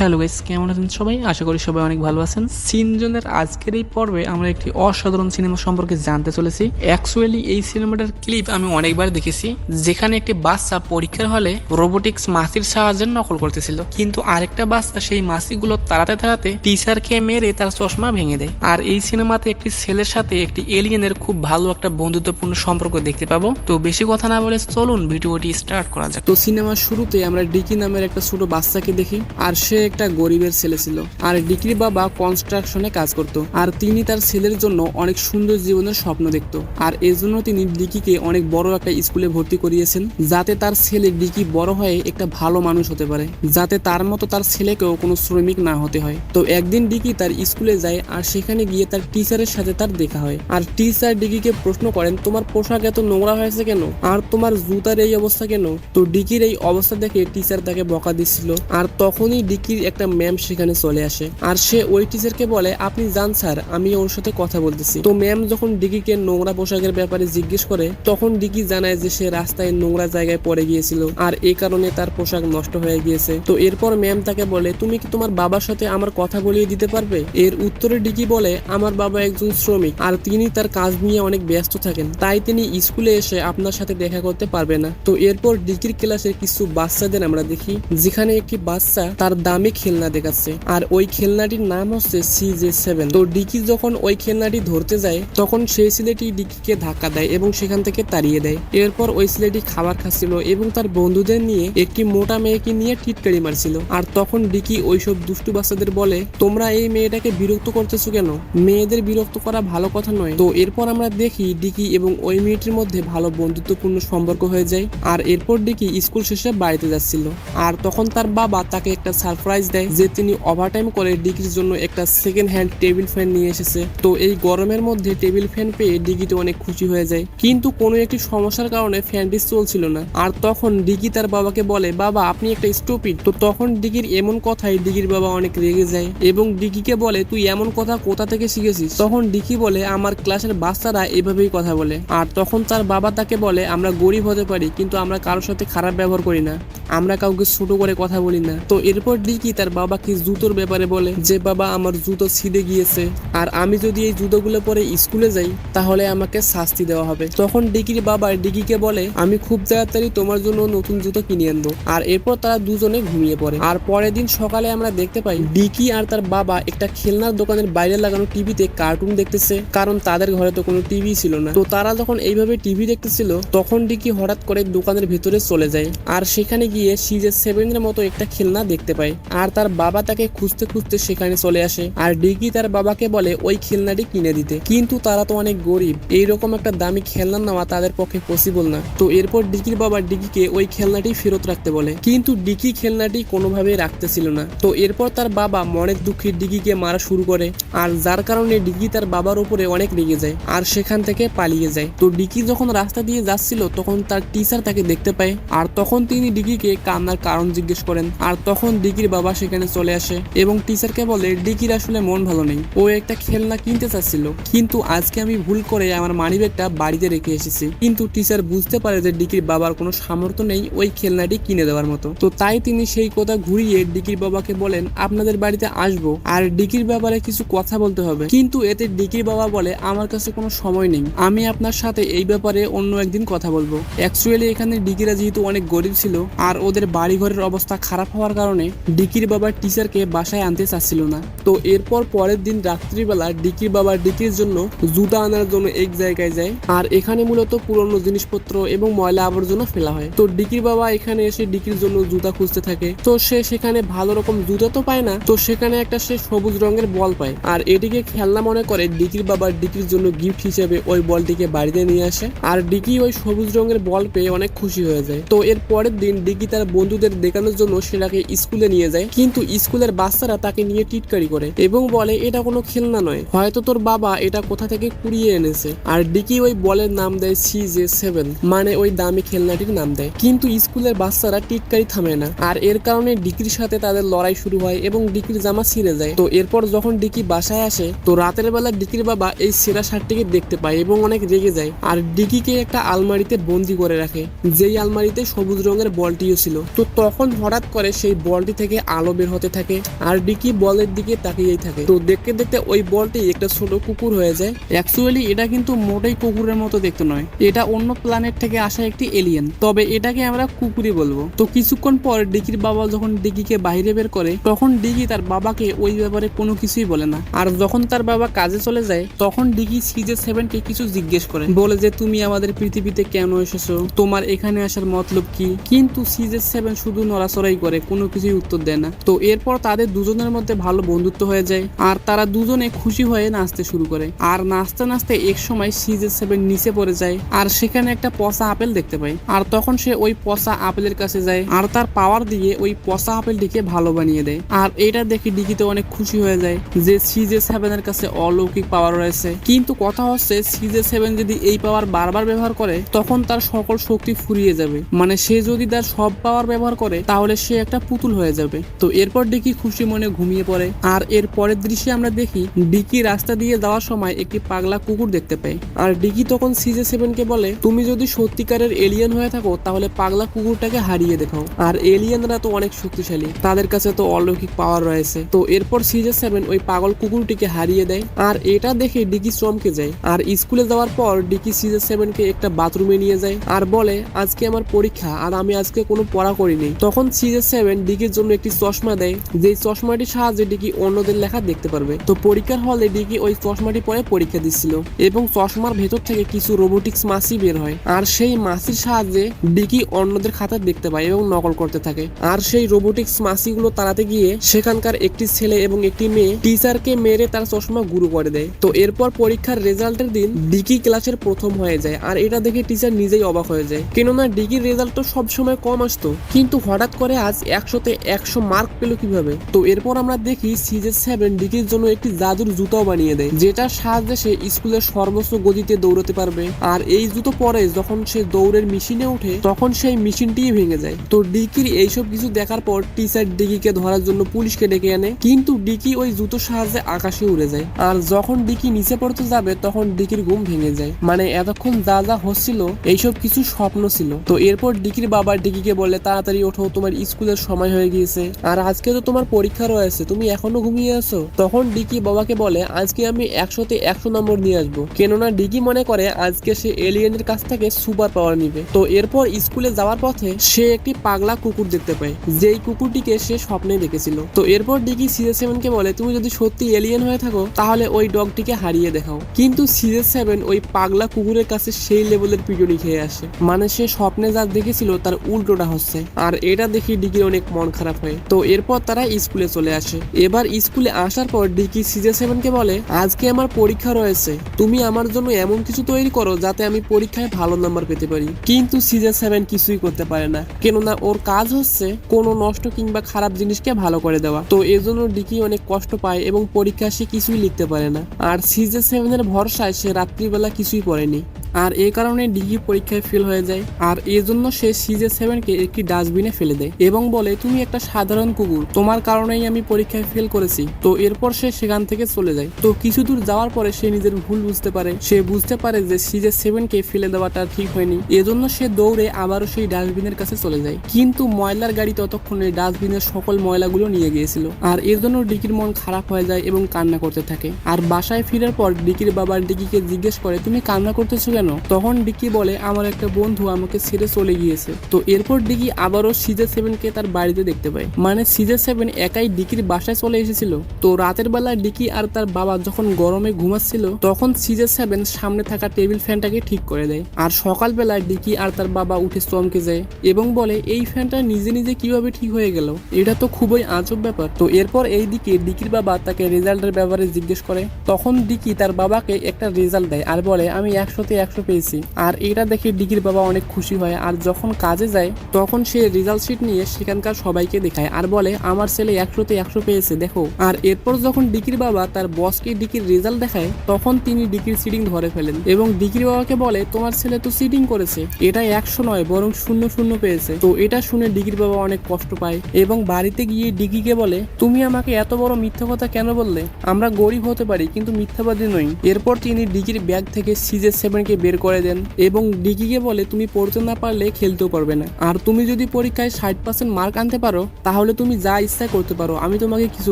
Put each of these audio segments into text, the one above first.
Hello guys, কেমন আছেন সবাই? আশা করি সবাই অনেক ভালো আছেন। সিনজনের আজকের এই পর্বে আমরা একটি অসাধারণ সিনেমা সম্পর্কে জানতে চলেছি। অ্যাকচুয়ালি এই সিনেমাটার ক্লিপ আমি অনেকবার দেখেছি, যেখানে একটি বাচ্চা পরীক্ষার হলে রোবোটিক্স মাছির সাহায্যে নকল করতেছিল, কিন্তু আরেকটা বাচ্চা সেই মাছিগুলো তাড়াতে তাড়াতে টিচারকে মেরে তার চশমা ভেঙে দেয়। আর এই সিনেমাতে একটি ছেলের সাথে একটি এলিয়েনের খুব ভালো একটা বন্ধুত্বপূর্ণ সম্পর্ক দেখতে পাবো। তো বেশি কথা না বলে চলুন ভিডিওটি স্টার্ট করা যাক। তো সিনেমার শুরুতে আমরা ডিকি নামের একটা ছোট বাচ্চাকে দেখি, আর সে একটা গরিবের ছেলে ছিল। আর ডিকির বাবা কনস্ট্রাকশনে কাজ করত, আর তিনি তার ছেলের জন্য অনেক সুন্দর জীবনের স্বপ্ন দেখত। আর এজন্য তিনি ডিকিকে অনেক বড় একটা স্কুলে ভর্তি করিয়েছেন, যাতে তার ছেলে ডিকি বড় হয়ে একটা ভালো মানুষ হতে পারে, যাতে তার মতো তার ছেলেকেও কোনো শ্রমিক না হতে হয়। তো একদিন ডিকি তার স্কুলে যায়, আর সেখানে গিয়ে তার টিচারের সাথে তার দেখা হয়। আর টিচার ডিকিকে প্রশ্ন করেন, তোমার পোশাক এত নোংরা হয়েছে কেন, আর তোমার জুতার এই অবস্থা কেন? তো ডিকির এই অবস্থা দেখে টিচার তাকে বকা দিচ্ছিল। আর তখনই ডিকির একটা ম্যাম সেখানে চলে আসে, আর সে ওই টিচারকে বলে, আপনি যান স্যার, আমি ওর সাথে কথা বলতেছি। তো ম্যাম যখন ডিকিকে নোংরা পোশাকের ব্যাপারে জিজ্ঞেস করে, তখন ডিকি জানায় যে সে রাস্তায় নোংরা জায়গায় পড়ে গিয়েছিল, আর এই কারণে তার পোশাক নষ্ট হয়ে গিয়েছে। তো এরপর ম্যাম তাকে বলে, তুমি কি তোমার বাবার সাথে আমার কথা বলিয়ে দিতে পারবে? এর উত্তরে ডিকি বলে, আমার বাবা একজন শ্রমিক, আর তিনি তার কাজ নিয়ে অনেক ব্যস্ত থাকেন, তাই তিনি স্কুলে এসে আপনার সাথে দেখা করতে পারবে না। তো এরপর ডিকির ক্লাসের কিছু বাচ্চাদের আমরা দেখি, যেখানে একটি বাচ্চা তার দামি খেলনা দেখাচ্ছে, আর ওই খেলনাটির নাম হচ্ছে CJ7। তো ডিকি যখন ওই খেলনাটি ধরতে যায়, তখন সেই ছেলেটি ডিকিকে ধাক্কা দেয় এবং সেখান থেকে তাড়িয়ে দেয়। এরপর ওই ছেলেটি খাবার খাচ্ছিল এবং তার বন্ধুদের নিয়ে একটি মোটা মেয়েকে নিয়ে টিটকারি মারছিল। আর তখন ডিকি ওইসব দুষ্টু বাচ্চাদের বলে, তোমরা এই মেয়েটাকে বিরক্ত করতেছো কেন? মেয়েদের বিরক্ত করা ভালো কথা নয়। তো এরপর আমরা দেখি ডিকি এবং ওই মেয়েটির মধ্যে ভালো বন্ধুত্বপূর্ণ সম্পর্ক হয়ে যায়। আর এরপর ডিকি স্কুল শেষে বাড়িতে যাচ্ছিল, আর তখন তার বাবা তাকে একটা সারপ্রাইজ দেয় যে তিনি ওভারটাইম করে ডিকির জন্য একটা সেকেন্ড হ্যান্ড টেবিল ফ্যান নিয়ে এসেছে। তো এই গরমের মধ্যে টেবিল ফ্যান পেয়ে ডিকিতে অনেক খুশি হয়ে যায়, কিন্তু কোনো একটি সমস্যার কারণে ফ্যানটি চলছিল না। আর তখন ডিকি তার বাবাকে বলে, বাবা আপনি একটা স্টুপিড। তো তখন ডিকির এমন কথায় ডিকির বাবা অনেক রেগে যায় এবং ডিকিকে বলে, তুই এমন কথা কোথা থেকে শিখেছিস? তখন ডিকি বলে, আমার ক্লাসের বাচ্চারা এভাবেই কথা বলে। আর তখন তার বাবা তাকে বলে, আমরা গরিব হতে পারি, কিন্তু আমরা কারোর সাথে খারাপ ব্যবহার করি না, আমরা কাউকে ছোট করে কথা বলি না। তো এরপর ডিকি তার বাবাকে জুতোর ব্যাপারে বলে যে, বাবা আমার জুতো ছিঁড়ে গিয়েছে, আর আমি যদি এই জুতোগুলো পরে স্কুলে যাই তাহলে আমাকে শাস্তি দেওয়া হবে। তখন ডিকির বাবা ডিকিকে বলে, আমি খুব তাড়াতাড়ি তোমার জন্য নতুন জুতো কিনে আনবো। আর এরপর তারা দুজনে ঘুমিয়ে পড়ে। আর পরের দিন সকালে আমরা দেখতে পাই ডিকি আর তার বাবা একটা খেলনার দোকানের বাইরে লাগানো টিভিতে কার্টুন দেখতেছে, কারণ তাদের ঘরে তো কোনো টিভি ছিল না। তো তারা যখন এইভাবে টিভি দেখতেছিল, তখন ডিকি হঠাৎ করে দোকানের ভেতরে চলে যায়, আর সেখানে গিয়ে CJ7 এর মতো একটা খেলনা দেখতে পায়। আর তার বাবা তাকে খুঁজতে খুঁজতে সেখানে চলে আসে, আর ডিকি তার বাবাকে বলে ওই খেলনাটি কিনে দিতে, কিন্তু তারা তো অনেক গরিব, এইরকম একটা দামি খেলনা নেওয়া তাদের পক্ষে পসিবল না। তো এরপর ডিকির বাবা ডিকিকে ওই খেলনাটি ফেরত রাখতে বলে, কিন্তু ডিকি খেলনাটি কোনোভাবেই রাখতেছিল না। তো এরপর তার বাবা মনের দুঃখে ডিকিকে মারা শুরু করে, আর যার কারণে ডিকি তার বাবার উপরে অনেক রেগে যায়, আর সেখান থেকে পালিয়ে যায়। তো ডিকি যখন রাস্তা দিয়ে যাচ্ছিল, তখন তার টিচার তাকে দেখতে পায়, আর তখন তিনি ডিকিকে কান্নার কারণ জিজ্ঞেস করেন। আর তখন ডিকির বাবা সেখানে চলে আসে এবং টিচারকে বলে, ডিকির আসলে মন ভালো নেই, ও একটা খেলনা কিনতে চাচ্ছিল, কিন্তু আজকে আমি ভুল করে আমার মানিব্যাগটা বাড়িতে রেখে এসেছি। কিন্তু টিচার বুঝতে পারে যে ডিকির বাবার কোনো সামর্থ্য নেই ওই খেলনাটি কিনে দেওয়ার মতো। তো তাই তিনি সেই কথা ঘুরিয়ে ডিকির বাবাকে বলেন, আপনাদের বাড়িতে আসবো আর ডিকির ব্যাপারে কিছু কথা বলতে হবে। কিন্তু এতে ডিকির বাবা বলে, আমার কাছে কোনো সময় নেই, আমি আপনার সাথে এই ব্যাপারে অন্য একদিন কথা বলবো। অ্যাকচুয়ালি এখানে ডিকিরা যেহেতু অনেক গরিব ছিল, আর ওদের বাড়ি ঘরের অবস্থা খারাপ হওয়ার কারণে ডিকির বাবা টিচারকে বাসায় আনতে চাচ্ছিল না। তো এরপর পরের দিন রাত্রিবেলা ডিকির বাবা ডিকির জন্য জুতা আনার জন্য এক জায়গায় যায়, আর এখানে মূলত পুরনো জিনিসপত্র এবং ময়লা আবর্জনা ফেলা হয়। তো ডিকির বাবা এখানে এসে ডিকির জন্য জুতা খুঁজতে থাকে। তো সে সেখানে ভালো রকম জুতা তো পায় না, তো সেখানে একটা সে সবুজ রঙের বল পায়, আর এটিকে খেলনা মনে করে ডিকির বাবা ডিকির জন্য গিফট হিসেবে ওই বলটিকে বাড়িতে নিয়ে আসে। আর ডিকি ওই সবুজ রঙের বল পেয়ে অনেক খুশি হয়ে যায়। তো এর পরের দিন ডিকি তার বন্ধুদের দেখানোর জন্য সেটাকে স্কুলে নিয়ে যায়, কিন্তু স্কুলের বাচ্চারা তাকে নিয়ে টিটকারি করে এবং বলে, এটা কোনো খেলনা নয়, হয়তো তোর বাবা এটা কোথা থেকে কুড়িয়ে এনেছে। আর ডিকি ওই বলের নাম দেয় CJ7, মানে ওই দামি খেলনাটির নাম দেয়। কিন্তু স্কুলের বাচ্চারা টিটকারি থামে না, আর এর কারণে ডিকির সাথে তাদের লড়াই শুরু হয় এবং ডিকির জামা ছিঁড়ে যায়। তো এরপর যখন ডিকি বাসায় আসে, তো রাতের বেলা ডিকির বাবা এই ছেঁড়া শার্টটিকে দেখতে পায় এবং অনেক রেগে যায়, আর ডিকিকে একটা আলমারিতে বন্দি করে রাখে, যেই আলমারিতে সবুজ রঙের বলটিও ছিল। তো তখন হঠাৎ করে সেই বলটি থেকে আলো বের হতে থাকে আর ডিকি বলের দিকে তাকিয়েই থাকে। তো দেখতে দেখতে ওই বলটি একটা ছোট কুকুর হয়ে যায়। অ্যাকচুয়ালি এটা কিন্তু মোটেই কুকুরের মতো দেখতে নয়, এটা অন্য প্ল্যানেট থেকে আসা একটি এলিয়েন, তবে এটাকে আমরা কুকুরই বলবো। তো কিছুক্ষণ পর ডিকির বাবা যখন ডিকিকে বাইরে বের করে তখন ডিকি তার বাবাকে ওই ব্যাপারে কোনো কিছুই বলে না। আর যখন তার বাবা কাজে চলে যায় তখন ডিকি CJ7কে কিছু জিজ্ঞেস করে, বলে যে তুমি আমাদের পৃথিবীতে কেন এসেছো, তোমার এখানে আসার মতলব কি। কিন্তু CJ7 শুধু নড়াচড়াই করে, কোনো কিছুই উত্তর দেয় না। তো এরপর তাদের দুজনের মধ্যে ভালো বন্ধুত্ব হয়ে যায় আর তারা দুজনে খুশি হয়ে নাচতে শুরু করে। আর নাচতে নাচতে এক সময় CJ7 নিচে পড়ে যায় আর সেখানে একটা পচা আপেল দেখতে পায়। আর তখন সে ওই পচা আপেলের কাছে যায় আর তার পাওয়ার দিয়ে ওই পচা আপেলটিকে ভালো বানিয়ে দেয়। আর এটা দেখে ডিকিতে অনেক খুশি হয়ে যায় যে CJ7 এর কাছে অলৌকিক পাওয়ার রয়েছে। কিন্তু কথা হচ্ছে CJ7 যদি এই পাওয়ার বারবার ব্যবহার করে তখন তার সকল শক্তি ফুরিয়ে যাবে, মানে সে যদি তার সব পাওয়ার ব্যবহার করে তাহলে সে একটা পুতুল হয়ে যাবে। তো এরপর ডিকি খুশি মনে ঘুমিয়ে পড়ে। আর এর পরের দৃশ্যে আমরা দেখি ডিকি রাস্তা দিয়ে যাওয়ার সময় একটি পাগলা কুকুর দেখতে পায়। আর ডিকি তখন CJ7কে বলে, তুমি যদি সত্যিকারের এলিয়েন হয়ে থাকো তাহলে পাগলা কুকুরটাকে হারিয়ে দেখাও। আর এলিয়েনরা তো অনেক শক্তিশালী, তাদের কাছে তো অলৌকিক পাওয়ার রয়েছে। তো এরপর CJ7 ওই পাগল কুকুরটিকে হারিয়ে দেয় আর এটা দেখে ডিকি চমকে যায়। আর স্কুলে যাওয়ার পর ডিকি CJ7কে একটা বাথরুমে নিয়ে যায় আর বলে, আজকে আমার পরীক্ষা আর আমি আজকে কোনো পড়া করিনি। তখন CJ7 ডিকির জন্য একটি চশমা দেয়, যেই চশমাটির সাহায্যে ডিকি অন্যদের লেখা দেখতে পারবে। তো পরীক্ষার হলে ডিকি ওই চশমাটি পরে পরীক্ষা দিচ্ছিল এবং চশমার ভেতর থেকে কিছু রোবোটিক্স মাছি বের হয় আর সেই মাছির সাহায্যে ডিকি অন্যদের খাতা দেখতে পায় এবং নকল করতে থাকে। আর সেই রোবোটিক্স মাছিগুলো তাড়াতে গিয়ে সেখানকার একটি ছেলে এবং একটি মেয়ে টিচারকে মেরে তার চশমা গুঁড়ো করে দেয়। তো এরপর পরীক্ষার রেজাল্টের দিন ডিকি ক্লাসের প্রথম হয়ে যায় আর এটা দেখে টিচার নিজেই অবাক হয়ে যায়, কেননা ডিকির রেজাল্ট তো সবসময় কম আসতো, কিন্তু হঠাৎ করে আজ 100তে 100 মার্ক পেল কিভাবে। তো এরপর আমরা দেখি CJ7 ডিকির জন্য একটি জাদুর জুতাও বানিয়ে দেয়, যেটার সাহায্যে সে স্কুলের সর্বোচ্চ গতিতে দৌড়াতে পারবে। আর এই জুতো পরে যখন সে দৌড়ের মেশিনে ওঠে তখন সেই মেশিনটিই ভেঙে যায়। তো ডিকির এইসব কিছু দেখার পর টিচার ডিকিকে ধরার জন্য পুলিশকে ডেকে আনে, কিন্তু ডিকি ওই জুতোর সাহায্যে আকাশে উড়ে যায়। আর যখন ডিকি নিচে পড়তে যাবে তখন ডিকির ঘুম ভেঙে যায়, মানে এতক্ষণ যা যা হচ্ছিল এইসব কিছু স্বপ্ন ছিল। তো এরপর ডিকির বাবা ডিকিকে বলে, তাড়াতাড়ি ওঠো, তোমার স্কুলের সময় হয়ে গিয়েছে আর আজকে তো তোমার পরীক্ষা রয়েছে, তুমি এখনো ঘুমিয়ে আছো। তখন ডিকি বাবাকে বলে, আজকে আমি 100তে 100 নম্বর নিয়ে আসবো, কেননা ডিকি মনে করে আজকে সে এলিয়েনের কাছ থেকে সুপার পাওয়ার নিবে। তো এরপর স্কুলে যাওয়ার পথে সে একটি পাগলা কুকুর দেখতে পায়, যেই কুকুরটিকে সে স্বপ্নে দেখেছিল। তো এরপর ডিকি CJ7কে বলে, তুমি যদি সত্যি এলিয়েন হয়ে থাকো তাহলে ওই ডগটিকে হারিয়ে দেখাও। কিন্তু CJ7 ওই পাগলা কুকুরের কাছে সেই লেভেলের পিটুনি খেয়ে আসে, মানে সে স্বপ্নে যা দেখেছিল তার উল্টোটা হচ্ছে। আর এটা দেখে ডিকির অনেক মন খারাপ হয়। তো এরপর তারা স্কুলে চলে আসে। এবার স্কুলে আসার পর ডিকি CJ7কে বলে, আজকে আমার পরীক্ষা রয়েছে, তুমি আমার জন্য এমন কিছু তৈরি করো যাতে আমি পরীক্ষায় ভালো নাম্বার পেতে পারি। কিন্তু CJ7 কিছুই করতে পারে না, কেননা ওর কাজ হচ্ছে কোনো নষ্ট কিংবা খারাপ জিনিসকে ভালো করে দেওয়া। তো এজন্য ডিকি অনেক কষ্ট পায় এবং পরীক্ষায় সে কিছুই লিখতে পারে না। আর CJ7 এর ভরসায় সে রাত্রিবেলা কিছুই পড়েনি আর এই কারণে ডিকি পরীক্ষায় ফেল হয়ে যায়। আর এই জন্য সে CJ7কে একটি ডাস্টবিনে ফেলে দেয় এবং বলে, তুমি একটা সাধারণ কুকুর, তোমার কারণেই আমি পরীক্ষায় ফেল করেছি। তো এরপর সে সেখান থেকে চলে যায়। তো কিছু দূর যাওয়ার পরে সে নিজের ভুল বুঝতে পারে, সে বুঝতে পারে যে CJ7কে ফেলে দেওয়াটা ঠিক হয়নি। এজন্য সে দৌড়ে আবারও সেই ডাস্টবিনের কাছে চলে যায়, কিন্তু ময়লার গাড়ি ততক্ষণে ডাস্টবিনের সকল ময়লাগুলো নিয়ে গিয়েছিল। আর এর জন্য ডিকির মন খারাপ হয়ে যায় এবং কান্না করতে থাকে। আর বাসায় ফেরার পর ডিকির বাবা ডিকিকে জিজ্ঞেস করে, তুমি কান্না করতেছো কেন? তখন ডিকি বলে, আমার একটা বন্ধু আমাকে ছেড়ে চলে গিয়েছে। তো এরপর ডিকি আবারও CJ7কে তার বাড়িতে দেখতে পায়, মানে CJ7 একাই ডিকির বাসায় চলে এসেছিল। তো রাতের বেলা ডিকি আর তার বাবা যখন গরমে ঘুমাচ্ছিল তখন CJ7 সামনে থাকা টেবিল ফ্যানটাকে ঠিক করে দেয়। আর সকালবেলা ডিকি আর তার বাবা উঠে চমকে যায় এবং বলে, এই ফ্যানটা নিজে নিজে কিভাবে ঠিক হয়ে গেল, এটা তো খুবই আজব ব্যাপার। তো এরপর এই দিকে ডিকির বাবা তাকে রেজাল্টের ব্যাপারে জিজ্ঞেস করে। তখন ডিকি তার বাবাকে একটা রেজাল্ট দেয় আর বলে, আমি 100তে 100 পেয়েছি। আর এটা দেখে ডিকির বাবা অনেক খুশি হয়। আর যখন কাজে যায় তখন সে রেজাল্ট শিট নিয়ে সেখানকার সবাইকে দেখায় আর বলে, আমার ছেলে 100তে 100 পেয়েছে, দেখো। আর এরপর যখন ডিকির বাবা তার বসকে ডিকির রেজাল্ট দেখায় তখন তিনি ডিকির চিটিং ধরে ফেলেন এবং ডিকির বাবাকে বলে, তোমার ছেলে তো চিটিং করেছে, এটা 100 নয় বরং 00 পেয়েছে। তো এটা শুনে ডিকির বাবা অনেক কষ্ট পায় এবং বাড়িতে গিয়ে ডিকিকে বলে, তুমি আমাকে এত বড় মিথ্যা কথা কেন বললে? আমরা গরিব হতে পারি কিন্তু মিথ্যাবাদী নই। এরপর তিনি ডিকির ব্যাগ থেকে CJ7কে বের করে দেন এবং ডিকিকে বলে তুমি পড়তে না পারলে খেলতেও পারবে না, আর তুমি যদি পরীক্ষায় 60% মার্ক আনতে পারো তাহলে তুমি যা ইচ্ছা করতে পারো, আমি তোমাকে কিছু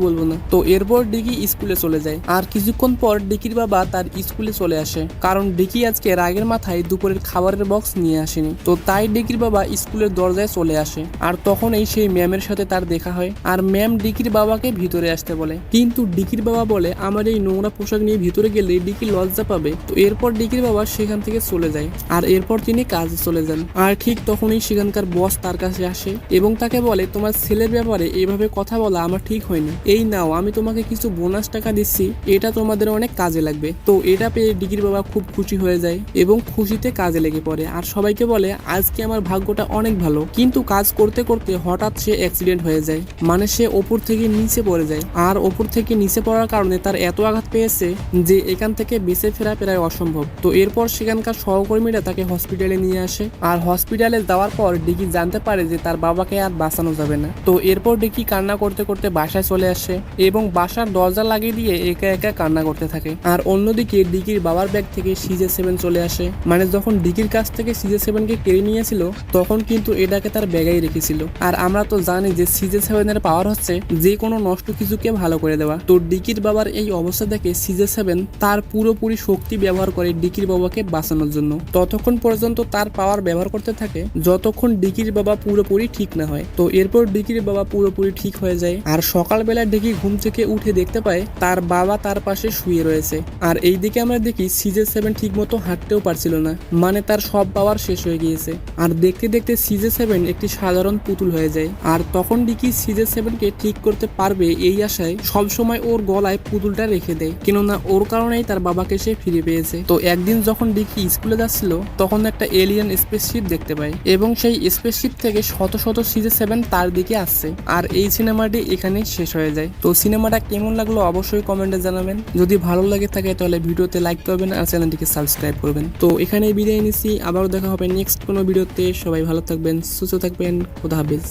বলবো না। তো এরপর ডিকি স্কুলে চলে যায়, আর কিছুক্ষণ পর ডিকির বাবা তার স্কুলে চলে আসে, কারণ ডিকি আজকে রাগের মাথায় দুপুরের খাবারের বক্স নিয়ে আসেনি। তো তাই ডিকির বাবা স্কুলের দরজায় চলে আসে, আর তখনই সেই ম্যামের সাথে তার দেখা হয়, আর ম্যাম ডিকির বাবাকে ভিতরে আসতে বলে, কিন্তু ডিকির বাবা বলে আমার এই নোংরা পোশাক নিয়ে ভিতরে গেলে ডিকি লজ্জা পাবে। তো এরপর ডিকির বাবা সেখান থেকে চলে যায়, আর এরপর তিনি কাজে চলে যান। আর ঠিক তখনই সেখানকার বস তার কাছে আসে এবং তাকে বলে তোমার ছেলের ব্যাপারে এইভাবে কথা বলা আমার ঠিক হয়নি, এই নাও আমি তোমাকে কিছু বোনাস টাকা দিচ্ছি, এটা তোমাদের অনেক কাজে লাগবে। তো এটা পেয়ে ডিকির বাবা খুব খুশি হয়ে যায় এবং খুশিতে কাজে লেগে পড়ে, আর সবাইকে বলে আজকে আমার ভাগ্যটা অনেক ভালো। কিন্তু কাজ করতে করতে হঠাৎ সে অ্যাক্সিডেন্ট হয়ে যায়, মানে সে ওপর থেকে নিচে পড়ে যায়, আর ওপর থেকে নিচে পড়ার কারণে তার এত আঘাত পেয়েছে যে এখান থেকে বেঁচে ফেরা প্রায় অসম্ভব। তো এরপর সেখানকার সহকর্মীরা তাকে হসপিটালে নিয়ে আসে, আর হসপিটালে যাওয়ার পর ডিকি জানতে পারে যে তার বাবাকে আর বাঁচানো যাবে না। তো এরপর ডিকি কান্না করতে করতে বাসায় চলে আসে এবং বাসার দরজা লাগিয়ে দিয়ে একা একা কান্না করতে থাকে। আর অন্যদিকে ডিকির বাবার ব্যাগ থেকে CJ7 চলে আসে, মানে যখন ডিকির কাছ থেকে CJ7 কে কেড়ে নিয়েছিল তখন কিন্তু এটাকে তার ব্যাগেই রেখেছিল। আর আমরা তো জানি যে CJ7 এর পাওয়ার হচ্ছে যে কোনো নষ্ট কিছুকে ভালো করে দেওয়া। তো ডিকির বাবার এই অবস্থা দেখে CJ7 তার পুরোপুরি শক্তি ব্যবহার করে ডিকির বাবাকে বাঁচানোর জন্য। ততক্ষণ পর্যন্ত তার পাওয়ার ব্যবহার করতে থাকে যতক্ষণ ডিকির বাবা পুরোপুরি ঠিক না হয়। তো এরপর ডিকির বাবা পুরোপুরি ঠিক হয়ে যায়, আর সকালবেলা ডিকি ঘুম থেকে উঠে দেখতে পায় তার বাবা তার পাশে শুয়ে রয়েছে। আর এইদিকে আমরা দেখি CJ7 ঠিক মতো হাঁটতেও পারছিল না, মানে তার সব পাওয়ার শেষ হয়ে গিয়েছে। আর দেখতে দেখতে CJ7 একটি সাধারণ পুতুল হয়ে যায়, আর তখন ডিকি CJ7 কে ঠিক করতে পারবে এই আশায় সবসময় ওর গলায় পুতুলটা রেখে দেয়, কেননা ওর কারণেই তার বাবাকে সে ফিরে পেয়েছে। তো একদিন যখন ডিকি স্কুলে যাচ্ছিল তখন একটা এলিয়েন স্পেসশিপ দেখতে পায় এবং সেই স্পেসশিপ থেকে শত শত CJ7 তার দিকে আসছে। আর এই সিনেমাটি এখানেই শেষ হয়ে যায়। তো সিনেমাটা কেমন লাগলো অবশ্যই কমেন্টে জানাবেন, যদি ভালো লাগে থাকে তাহলে ভিডিওতে লাইক করবেন আর চ্যানেলটিকে সাবস্ক্রাইব করবেন। তো এখানেই বিদায় নিচ্ছি, আবারও দেখা হবে নেক্সট কোনো ভিডিওতে। সবাই ভালো থাকবেন, সুস্থ থাকবেন, খোদা হাফেজ,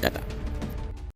টাটা।